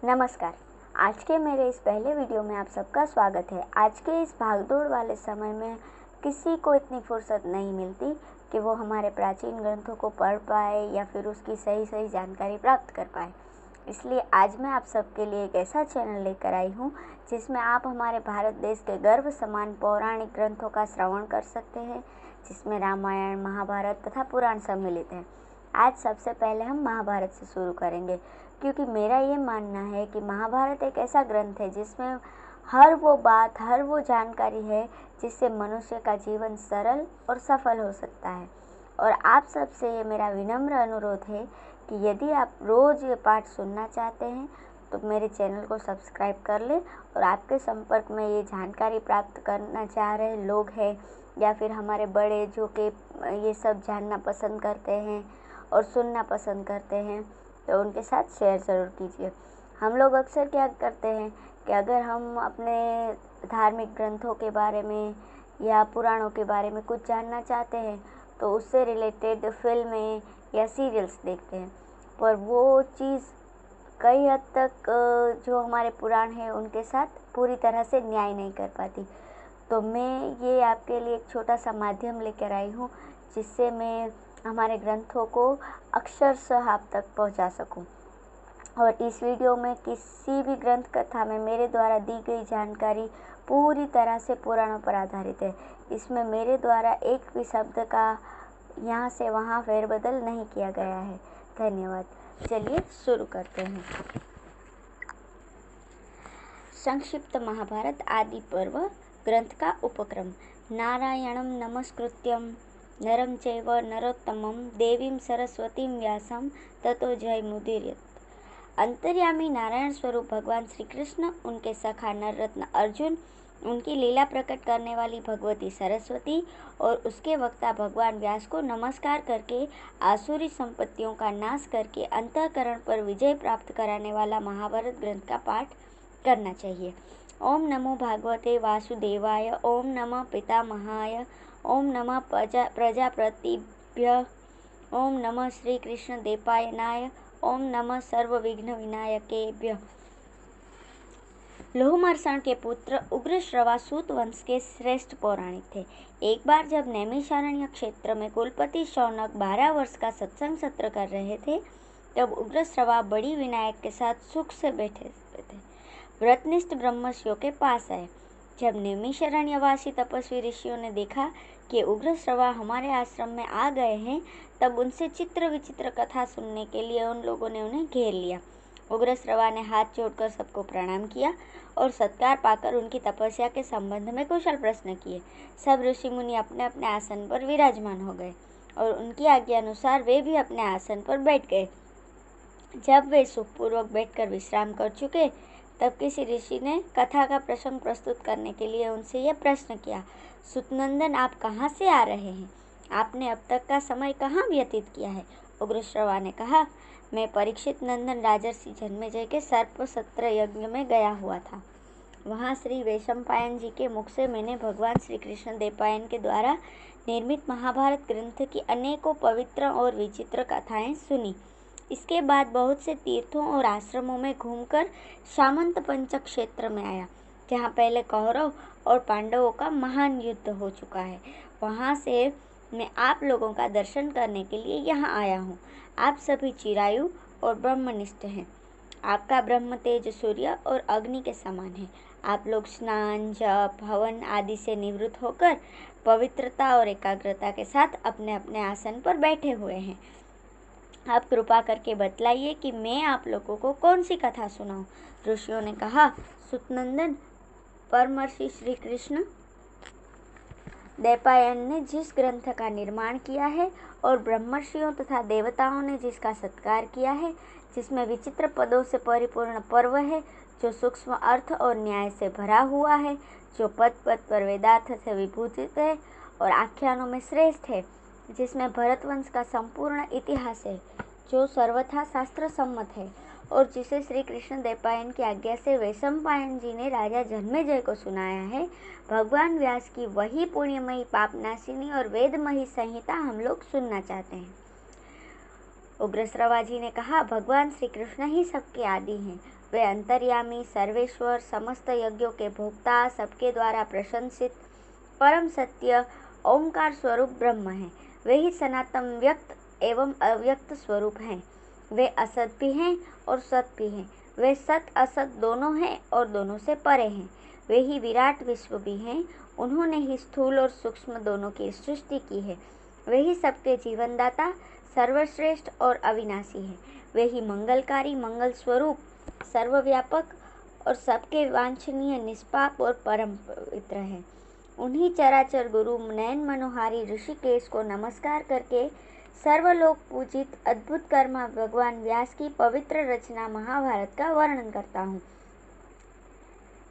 नमस्कार। आज के मेरे इस पहले वीडियो में आप सबका स्वागत है। आज के इस भागदौड़ वाले समय में किसी को इतनी फुर्सत नहीं मिलती कि वो हमारे प्राचीन ग्रंथों को पढ़ पाए या फिर उसकी सही जानकारी प्राप्त कर पाए। इसलिए आज मैं आप सबके लिए एक ऐसा चैनल लेकर आई हूँ जिसमें आप हमारे भारत देश के गर्व समान पौराणिक ग्रंथों का श्रवण कर सकते हैं, जिसमें रामायण, महाभारत तथा पुराण सम्मिलित हैं। आज सबसे पहले हम महाभारत से शुरू करेंगे, क्योंकि मेरा ये मानना है कि महाभारत एक ऐसा ग्रंथ है जिसमें हर वो बात, हर वो जानकारी है जिससे मनुष्य का जीवन सरल और सफल हो सकता है। और आप सबसे ये मेरा विनम्र अनुरोध है कि यदि आप रोज़ ये पाठ सुनना चाहते हैं तो मेरे चैनल को सब्सक्राइब कर लें, और आपके संपर्क में ये जानकारी प्राप्त करना चाह रहे लोग हैं या फिर हमारे बड़े जो कि ये सब जानना पसंद करते हैं और सुनना पसंद करते हैं, तो उनके साथ शेयर ज़रूर कीजिए। हम लोग अक्सर क्या करते हैं कि अगर हम अपने धार्मिक ग्रंथों के बारे में या पुराणों के बारे में कुछ जानना चाहते हैं तो उससे रिलेटेड फिल्में या सीरियल्स देखते हैं, पर वो चीज़ कई हद तक जो हमारे पुराण हैं उनके साथ पूरी तरह से न्याय नहीं कर पाती। तो मैं ये आपके लिए एक छोटा सा माध्यम लेकर आई हूँ जिससे मैं हमारे ग्रंथों को अक्षरशः आप तक पहुँचा सकूँ। और इस वीडियो में किसी भी ग्रंथ कथा में मेरे द्वारा दी गई जानकारी पूरी तरह से पुराणों पर आधारित है। इसमें मेरे द्वारा एक भी शब्द का यहाँ से वहाँ फेरबदल नहीं किया गया है। धन्यवाद। चलिए शुरू करते हैं। संक्षिप्त महाभारत आदि पर्व ग्रंथ का उपक्रम। नारायणं नमस्कृत्यं नरं चैव नरोत्तमं देवीं सरस्वतीं व्यासं ततो जयमुदीरयेत्। अंतर्यामी नारायण स्वरूप भगवान श्री कृष्ण, उनके सखा नर रत्न अर्जुन, उनकी लीला प्रकट करने वाली भगवती सरस्वती और उसके वक्ता भगवान व्यास को नमस्कार करके आसुरी संपत्तियों का नाश करके अंतःकरण पर विजय प्राप्त कराने वाला महाभारत ग्रंथ का पाठ करना चाहिए। ओम नमो भागवते वासुदेवाय, ओम नमः पितामहाय, ओम नमः प्रजापतिभ्यः, ओम नमः श्री कृष्ण देवपायनाय, ओम नमः सर्व विघ्न विनायकेभ्यः। लोहमर्षण के पुत्र उग्रश्रवा सूत वंश के श्रेष्ठ पौराणिक थे। एक बार जब नैमिषारण्य क्षेत्र में कुलपति शौनक 12 वर्ष का सत्संग सत्र कर रहे थे, तब उग्रश्रवा बड़ी विनायक के साथ सुख से बैठे थे। व्रतनिष्ठ ब्रह्मर्षियों के पास आए। जब नैमिषारण्यवासी तपस्वी ऋषियों ने देखा कि उग्रश्रवा हमारे आश्रम में आ गए हैं, तब उनसे चित्र विचित्र कथा सुनने के लिए उन लोगों ने उन्हें घेर लिया। उग्रश्रवा ने हाथ जोड़कर सबको प्रणाम किया और सत्कार पाकर उनकी तपस्या के संबंध में कुशल प्रश्न किए। सब ऋषि मुनि अपने अपने आसन पर विराजमान हो गए और उनकी आज्ञा अनुसार वे भी अपने आसन पर बैठ गए। जब वे सुखपूर्वक बैठकर विश्राम कर चुके, तब किसी ऋषि ने कथा का प्रसंग प्रस्तुत करने के लिए उनसे यह प्रश्न किया, सुतनंदन, आप कहाँ से आ रहे हैं? आपने अब तक का समय कहाँ व्यतीत किया है? उग्रश्रवा ने कहा, मैं परीक्षित नंदन राजर्षि जन्मेजय के सर्प सत्र यज्ञ में गया हुआ था। वहाँ श्री वैशंपायन जी के मुख से मैंने भगवान श्री कृष्ण देवपायन के द्वारा निर्मित महाभारत ग्रंथ की अनेकों पवित्र और विचित्र कथाएं सुनी। इसके बाद बहुत से तीर्थों और आश्रमों में घूमकर सामंत पंचक क्षेत्र में आया, जहाँ पहले कौरव और पांडवों का महान युद्ध हो चुका है। वहाँ से मैं आप लोगों का दर्शन करने के लिए यहाँ आया हूँ। आप सभी चिरायु और ब्रह्मनिष्ठ हैं। आपका ब्रह्म तेज सूर्य और अग्नि के समान है। आप लोग स्नान, जप, हवन आदि से निवृत्त होकर पवित्रता और एकाग्रता के साथ अपने अपने आसन पर बैठे हुए हैं। आप कृपा करके बतलाइए कि मैं आप लोगों को कौन सी कथा सुनाऊं? ऋषियों ने कहा, सुतनंदन, परमर्षि श्री कृष्ण देवपायन ने जिस ग्रंथ का निर्माण किया है और ब्रह्मर्षियों तथा देवताओं ने जिसका सत्कार किया है, जिसमें विचित्र पदों से परिपूर्ण पर्व है, जो सूक्ष्म अर्थ और न्याय से भरा हुआ है, जो पद पद पर वेदार्थ से विभूषित है और आख्यानों में श्रेष्ठ है, जिसमें भरतवंश का संपूर्ण इतिहास है, जो सर्वथा शास्त्र सम्मत है और जिसे श्री कृष्ण देवपायन की आज्ञा से वैशंपायन जी ने राजा जन्मेजय को सुनाया है, भगवान व्यास की वही पुण्यमयी पापनाशिनी और वेदमयी संहिता हम लोग सुनना चाहते हैं। उग्रश्रवा जी ने कहा, भगवान श्री कृष्ण ही सबके आदि हैं। वे अंतर्यामी, सर्वेश्वर, समस्त यज्ञों के भोक्ता, सबके द्वारा प्रशंसित परम सत्य ओंकार स्वरूप ब्रह्म हैं। वे ही सनातन व्यक्त एवं अव्यक्त स्वरूप हैं। वे असत भी हैं और सत भी हैं। वे सत असत दोनों हैं और दोनों से परे हैं। वे ही विराट विश्व भी हैं। उन्होंने ही स्थूल और सूक्ष्म दोनों की सृष्टि की है। वे ही सबके जीवनदाता, सर्वश्रेष्ठ और अविनाशी हैं। वे ही मंगलकारी, मंगल स्वरूप, सर्वव्यापक और सबके वांछनीय, निष्पाप और परम पवित्र हैं। उन्हीं चराचर गुरु नयन मनोहारी ऋषिकेश को नमस्कार करके सर्वलोक पूजित अद्भुत कर्मा भगवान व्यास की पवित्र रचना महाभारत का वर्णन करता हूँ।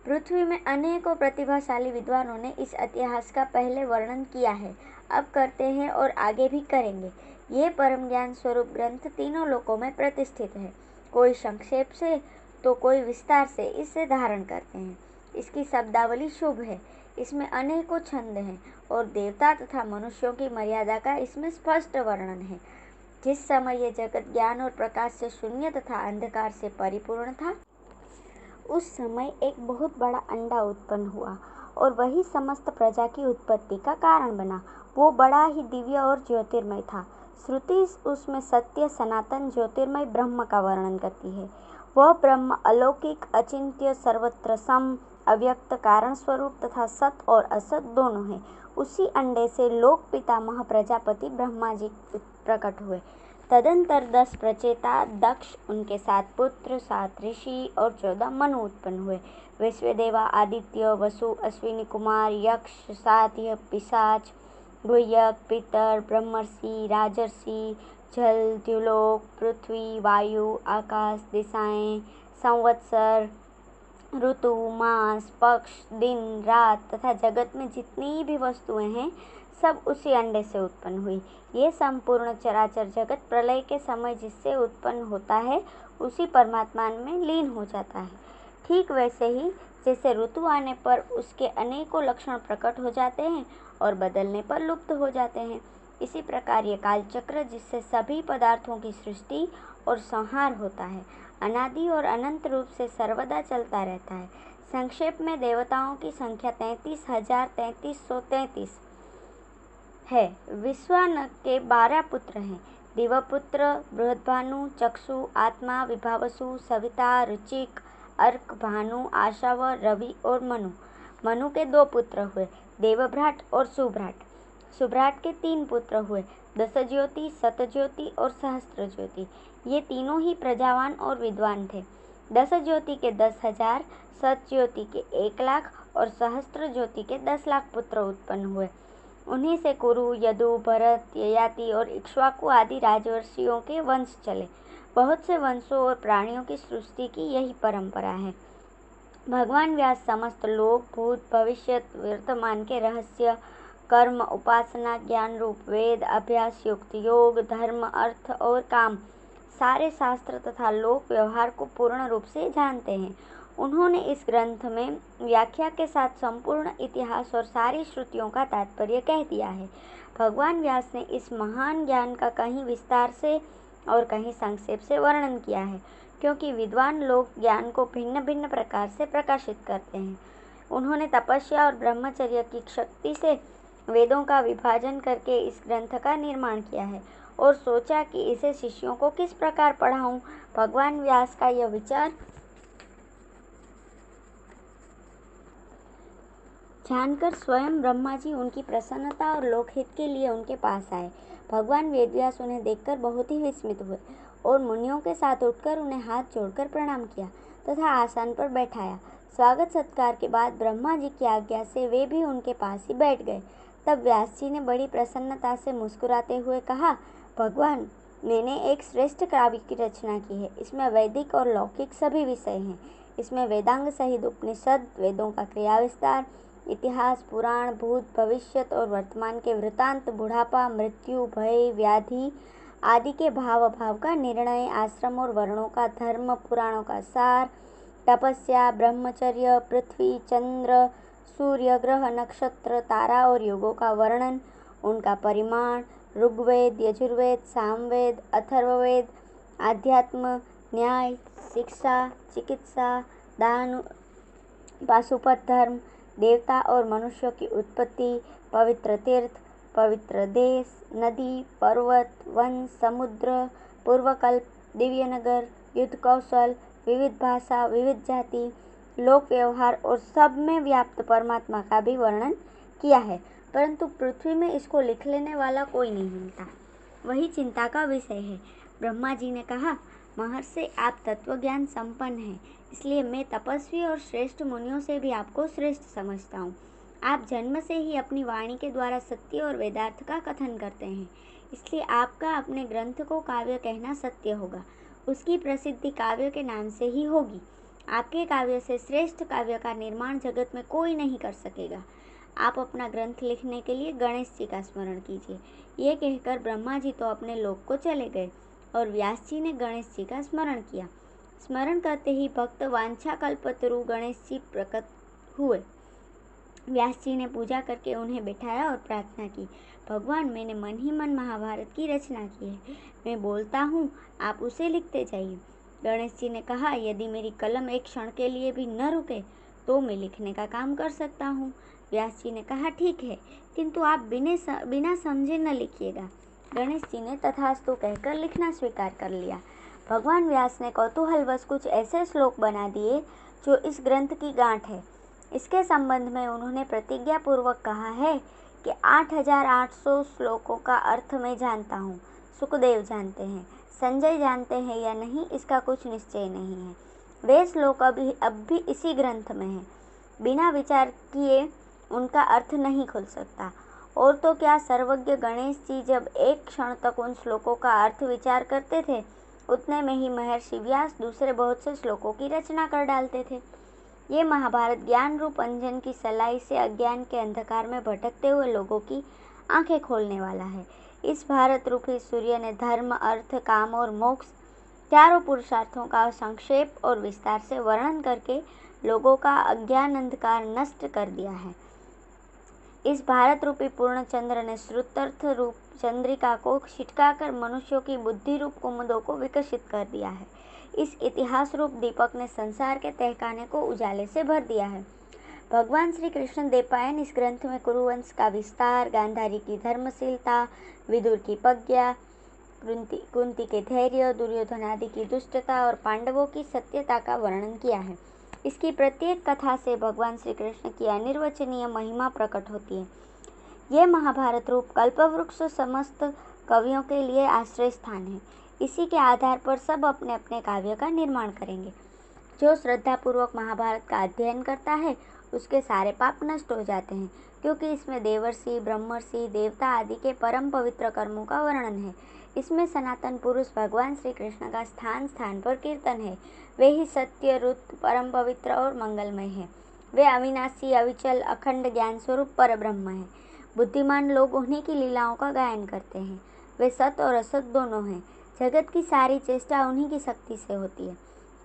पृथ्वी में अनेकों प्रतिभाशाली विद्वानों ने इस इतिहास का पहले वर्णन किया है, अब करते हैं और आगे भी करेंगे। ये परम ज्ञान स्वरूप ग्रंथ तीनों लोकों में प्रतिष्ठित है। कोई संक्षेप से तो कोई विस्तार से इसे धारण करते हैं। इसकी शब्दावली शुभ है। इसमें अनेकों छंद हैं और देवता तथा मनुष्यों की मर्यादा का इसमें स्पष्ट वर्णन है। जिस समय ये जगत ज्ञान और प्रकाश से शून्य तथा अंधकार से परिपूर्ण था, उस समय एक बहुत बड़ा अंडा उत्पन्न हुआ और वही समस्त प्रजा की उत्पत्ति का कारण बना। वो बड़ा ही दिव्य और ज्योतिर्मय था। श्रुति उसमें सत्य, सनातन, ज्योतिर्मय ब्रह्म का वर्णन करती है। वह ब्रह्म अलौकिक, अचिंत्य, सर्वत्र सम, अव्यक्त, कारण स्वरूप तथा सत और असत दोनों है। उसी अंडे से लोक पितामह प्रजापति ब्रह्मा जी प्रकट हुए। तदंतर 10 प्रचेता, दक्ष, उनके 7 पुत्र, 7 ऋषि और 14 मनु उत्पन्न हुए। विश्वदेवा, आदित्य, वसु, अश्विनी कुमार, यक्ष, साध्य, पिशाच, गुह्यक, पितर, ब्रह्मर्षि, राजर्षि, जल, द्युलोक, पृथ्वी, वायु, आकाश, दिशाएं, संवत्सर, ऋतु, मास, पक्ष, दिन, रात तथा जगत में जितनी भी वस्तुएं हैं, सब उसी अंडे से उत्पन्न हुई। ये संपूर्ण चराचर जगत प्रलय के समय जिससे उत्पन्न होता है, उसी परमात्मा में लीन हो जाता है। ठीक वैसे ही जैसे ऋतु आने पर उसके अनेकों लक्षण प्रकट हो जाते हैं और बदलने पर लुप्त हो जाते हैं, इसी प्रकार ये कालचक्र जिससे सभी पदार्थों की सृष्टि और संहार होता है, अनादि और अनंत रूप से सर्वदा चलता रहता है। संक्षेप में देवताओं की संख्या 33,3333 है। विश्वानक के 12 पुत्र हैं। दिवपुत्र, बृहद्भानु, चक्षु, आत्मा, विभावसु, सविता, रुचिक, अर्क, भानु, आशावर, रवि और मनु। मनु के 2 पुत्र हुए, देवभ्राट और सुभ्राट। सुभ्राट के 3 पुत्र हुए, दशज्योति, सतज्योति और सहस्त्रज्योति। ये तीनों ही प्रजावान और विद्वान थे। दशज्योति के 10,000, सतज्योति के 1,00,000 और सहस्त्रज्योति के 10,00,000 पुत्र उत्पन्न हुए। उन्हीं से कुरु, यदु, भरत, ययाति और इक्ष्वाकु आदि राजवंशियों के वंश चले। बहुत से वंशों और प्राणियों की सृष्टि की यही परंपरा है। भगवान व्यास समस्त लोक, भूत, भविष्य, वर्तमान के रहस्य, कर्म, उपासना, ज्ञान रूप वेद, अभ्यास युक्त योग, धर्म, अर्थ और काम, सारे शास्त्र तथा लोक व्यवहार को पूर्ण रूप से जानते हैं। उन्होंने इस ग्रंथ में व्याख्या के साथ संपूर्ण इतिहास और सारी श्रुतियों का तात्पर्य कह दिया है। भगवान व्यास ने इस महान ज्ञान का कहीं विस्तार से और कहीं संक्षेप से वर्णन किया है, क्योंकि विद्वान लोग ज्ञान को भिन्न भिन्न प्रकार से प्रकाशित करते हैं। उन्होंने तपस्या और ब्रह्मचर्य की शक्ति से वेदों का विभाजन करके इस ग्रंथ का निर्माण किया है और सोचा कि इसे शिष्यों को किस प्रकार पढ़ाऊं। भगवान व्यास का यह विचार जानकर स्वयं ब्रह्मा जी उनकी प्रसन्नता और लोकहित के लिए उनके पास आए। भगवान वेदव्यास उन्हें देखकर बहुत ही विस्मित हुए और मुनियों के साथ उठकर उन्हें हाथ जोड़कर प्रणाम किया तथा आसन पर बैठाया। स्वागत सत्कार के बाद ब्रह्मा जी की आज्ञा से वे भी उनके पास ही बैठ गए। तब व्यास जी ने बड़ी प्रसन्नता से मुस्कुराते हुए कहा, भगवान, मैंने एक श्रेष्ठ काव्य की रचना की है। इसमें वैदिक और लौकिक सभी विषय हैं। इसमें वेदांग सहित उपनिषद, वेदों का क्रिया विस्तार, इतिहास, पुराण, भूत, भविष्यत और वर्तमान के वृतांत, बुढ़ापा, मृत्यु, भय, व्याधि आदि के भाव अभाव का निर्णय, आश्रम और वर्णों का धर्म, पुराणों का सार, तपस्या, ब्रह्मचर्य, पृथ्वी, चंद्र, सूर्य, ग्रह, नक्षत्र, तारा और युगों का वर्णन, उनका परिमाण, ऋग्वेद, यजुर्वेद, सामवेद, अथर्ववेद, आध्यात्म, न्याय, शिक्षा, चिकित्सा, दान, पाशुपत धर्म, देवता और मनुष्यों की उत्पत्ति, पवित्र तीर्थ, पवित्र देश, नदी, पर्वत, वन, समुद्र, पूर्वकल्प, दिव्य नगर, युद्ध कौशल, विविध भाषा, विविध जाति, लोक व्यवहार और सब में व्याप्त परमात्मा का भी वर्णन किया है, परंतु पृथ्वी में इसको लिख लेने वाला कोई नहीं मिलता। वही चिंता का विषय है। ब्रह्मा जी ने कहा, महर्षि, आप तत्वज्ञान संपन्न हैं, इसलिए मैं तपस्वी और श्रेष्ठ मुनियों से भी आपको श्रेष्ठ समझता हूँ। आप जन्म से ही अपनी वाणी के द्वारा सत्य और वेदार्थ का कथन करते हैं, इसलिए आपका अपने ग्रंथ को काव्य कहना सत्य होगा। उसकी प्रसिद्धि काव्य के नाम से ही होगी। आपके काव्य से श्रेष्ठ काव्य का निर्माण जगत में कोई नहीं कर सकेगा। आप अपना ग्रंथ लिखने के लिए गणेश जी का स्मरण कीजिए। ये कहकर ब्रह्मा जी तो अपने लोक को चले गए और व्यास जी ने गणेश जी का स्मरण किया। स्मरण करते ही भक्त वांछा कल्पतरु गणेश जी प्रकट हुए। व्यास जी ने पूजा करके उन्हें बिठाया और प्रार्थना की, भगवान, मैंने मन ही मन महाभारत की रचना की है, मैं बोलता हूँ, आप उसे लिखते जाइए। गणेश जी ने कहा, यदि मेरी कलम एक क्षण के लिए भी न रुके तो मैं लिखने का काम कर सकता हूँ। व्यास जी ने कहा, ठीक है, किंतु आप बिना समझे न लिखिएगा। गणेश जी ने तथास्तु कहकर लिखना स्वीकार कर लिया। भगवान व्यास ने कौतूहलवश कुछ ऐसे श्लोक बना दिए जो इस ग्रंथ की गांठ है। इसके संबंध में उन्होंने प्रतिज्ञा पूर्वक कहा है कि 8800 श्लोकों का अर्थ मैं जानता हूँ। सुखदेव जानते हैं, संजय जानते हैं या नहीं, इसका कुछ निश्चय नहीं है। वे श्लोक अब भी इसी ग्रंथ में हैं। बिना विचार किए उनका अर्थ नहीं खुल सकता। और तो क्या, सर्वज्ञ गणेश जी जब एक क्षण तक उन श्लोकों का अर्थ विचार करते थे, उतने में ही महर्षि व्यास दूसरे बहुत से श्लोकों की रचना कर डालते थे। ये महाभारत ज्ञान रूप अंजन की सलाई से अज्ञान के अंधकार में भटकते हुए लोगों की आंखें खोलने वाला है। इस भारत रूपी सूर्य ने धर्म, अर्थ, काम और मोक्ष चारों पुरुषार्थों का संक्षेप और विस्तार से वर्णन करके लोगों का अज्ञान अंधकार नष्ट कर दिया है। इस भारत रूपी पूर्ण चंद्र ने श्रुत्यर्थ रूप चंद्रिका को छिटकाकर मनुष्यों की बुद्धि रूप कुमुदों को विकसित कर दिया है। इस इतिहास रूप दीपक ने संसार के तहखाने को उजाले से भर दिया है। भगवान श्री कृष्ण देवपायन इस ग्रंथ में कुरुवंश का विस्तार, गांधारी की धर्मशीलता, विदुर की प्रज्ञा, कुंती के धैर्य, दुर्योधन आदि की दुष्टता और पांडवों की सत्यता का वर्णन किया है। इसकी प्रत्येक कथा से भगवान श्री कृष्ण की अनिर्वचनीय महिमा प्रकट होती है। ये महाभारत रूप कल्पवृक्ष समस्त कवियों के लिए आश्रय स्थान है। इसी के आधार पर सब अपने अपने काव्य का निर्माण करेंगे। जो श्रद्धापूर्वक महाभारत का अध्ययन करता है उसके सारे पाप नष्ट हो जाते हैं, क्योंकि इसमें देवर्षि, ब्रह्मर्षि, देवता आदि के परम पवित्र कर्मों का वर्णन है। इसमें सनातन पुरुष भगवान श्री कृष्ण का स्थान स्थान पर कीर्तन है। वे ही सत्य, रुत, परम पवित्र और मंगलमय है। वे अविनाशी, अविचल, अखंड ज्ञान स्वरूप पर ब्रह्म है। बुद्धिमान लोग उन्हीं की लीलाओं का गायन करते हैं। वे सत और असत दोनों हैं। जगत की सारी चेष्टा उन्हीं की शक्ति से होती है।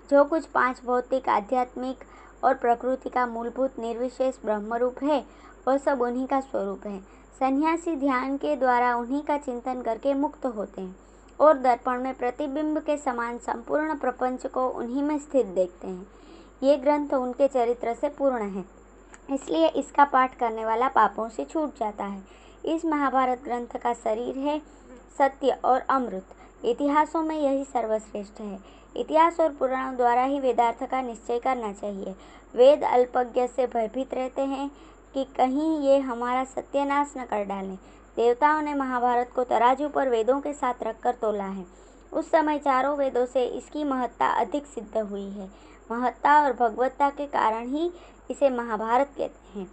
जो कुछ पांच भौतिक, आध्यात्मिक और प्रकृति का मूलभूत निर्विशेष ब्रह्मरूप है, वह सब उन्हीं का स्वरूप है। सन्यासी ध्यान के द्वारा उन्हीं का चिंतन करके मुक्त होते हैं और दर्पण में प्रतिबिंब के समान संपूर्ण प्रपंच को उन्हीं में स्थित देखते हैं। ये ग्रंथ उनके चरित्र से पूर्ण है, इसलिए इसका पाठ करने वाला पापों से छूट जाता है। इस महाभारत ग्रंथ का शरीर है सत्य और अमृत। इतिहासों में यही सर्वश्रेष्ठ है। इतिहास और पुराणों द्वारा ही वेदार्थ का निश्चय करना चाहिए। वेद अल्पज्ञ से भयभीत रहते हैं कि कहीं ये हमारा सत्यानाश न कर डालें। देवताओं ने महाभारत को तराजू पर वेदों के साथ रखकर तोला है। उस समय चारों वेदों से इसकी महत्ता अधिक सिद्ध हुई है। महत्ता और भगवत्ता के कारण ही इसे महाभारत कहते हैं।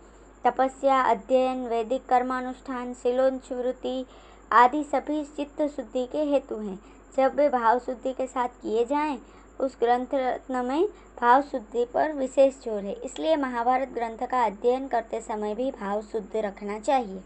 तपस्या, अध्ययन, वैदिक कर्मानुष्ठान, शीलोन्वृत्ति आदि सभी चित्त शुद्धि के हेतु हैं। जब वे भाव शुद्धि के साथ किए जाएं, उस ग्रंथ रत्न में भाव शुद्धि पर विशेष जोर है। इसलिए महाभारत ग्रंथ का अध्ययन करते समय भी भाव शुद्ध रखना चाहिए।